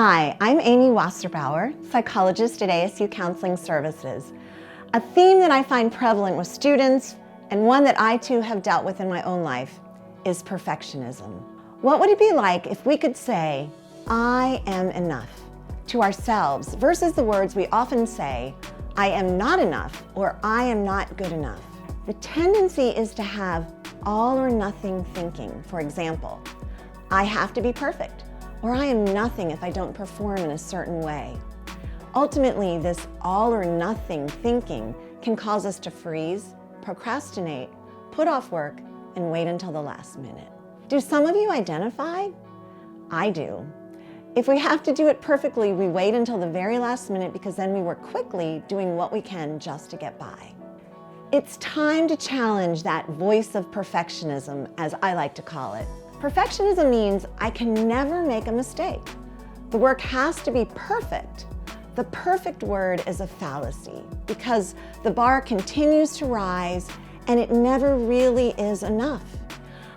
Hi, I'm Amy Wasserbauer, psychologist at ASU Counseling Services. A theme that I find prevalent with students, and one that I too have dealt with in my own life, is perfectionism. What would it be like if we could say, "I am enough," to ourselves versus the words we often say, "I am not enough," or "I am not good enough"? The tendency is to have all or nothing thinking. For example, I have to be perfect, or I am nothing if I don't perform in a certain way. Ultimately, this all or nothing thinking can cause us to freeze, procrastinate, put off work, and wait until the last minute. Do some of you identify? I do. If we have to do it perfectly, we wait until the very last minute because then we work quickly doing what we can just to get by. It's time to challenge that voice of perfectionism, as I like to call it. Perfectionism means I can never make a mistake. The work has to be perfect. The perfect word is a fallacy because the bar continues to rise and it never really is enough.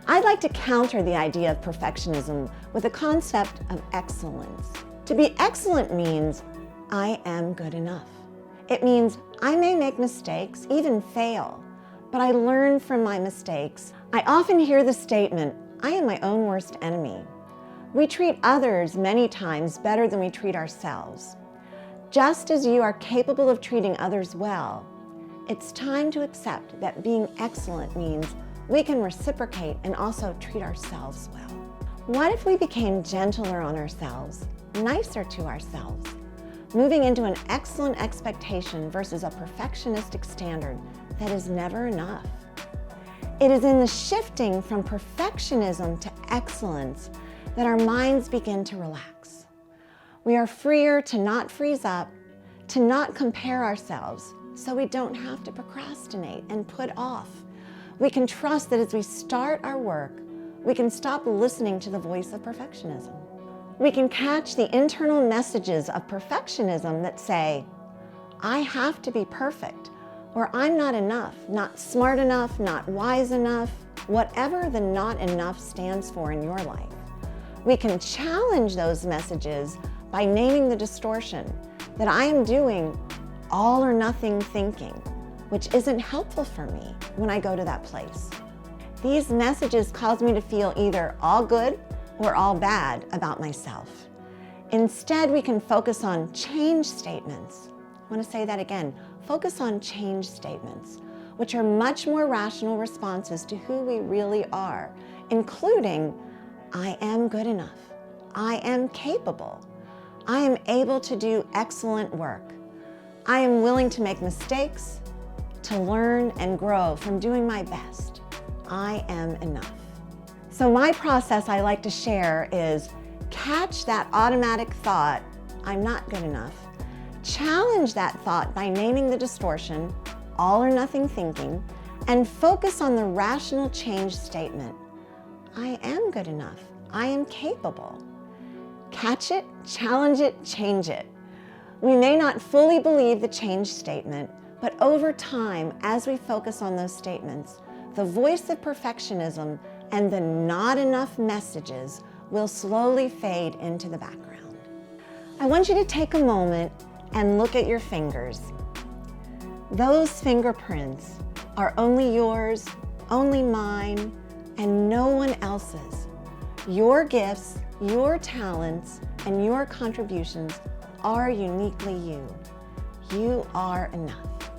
I'd like to counter the idea of perfectionism with the concept of excellence. To be excellent means I am good enough. It means I may make mistakes, even fail, but I learn from my mistakes. I often hear the statement, "I am my own worst enemy." We treat others many times better than we treat ourselves. Just as you are capable of treating others well, it's time to accept that being excellent means we can reciprocate and also treat ourselves well. What if we became gentler on ourselves, nicer to ourselves, moving into an excellent expectation versus a perfectionistic standard that is never enough? It is in the shifting from perfectionism to excellence that our minds begin to relax. We are freer to not freeze up, to not compare ourselves, so we don't have to procrastinate and put off. We can trust that as we start our work, we can stop listening to the voice of perfectionism. We can catch the internal messages of perfectionism that say, "I have to be perfect," or "I'm not enough, not smart enough, not wise enough," whatever the not enough stands for in your life. We can challenge those messages by naming the distortion that I am doing all or nothing thinking, which isn't helpful for me when I go to that place. These messages cause me to feel either all good or all bad about myself. Instead, we can focus on change statements. I want to say that again. Focus on change statements, which are much more rational responses to who we really are, including, I am good enough. I am capable. I am able to do excellent work. I am willing to make mistakes, to learn and grow from doing my best. I am enough. So my process I like to share is catch that automatic thought, I'm not good enough. Challenge that thought by naming the distortion, all or nothing thinking, and focus on the rational change statement. I am good enough. I am capable. Catch it, challenge it, change it. We may not fully believe the change statement, but over time, as we focus on those statements, the voice of perfectionism and the not enough messages will slowly fade into the background. I want you to take a moment and look at your fingers. Those fingerprints are only yours, only mine, and no one else's. Your gifts, your talents, and your contributions are uniquely you. You are enough.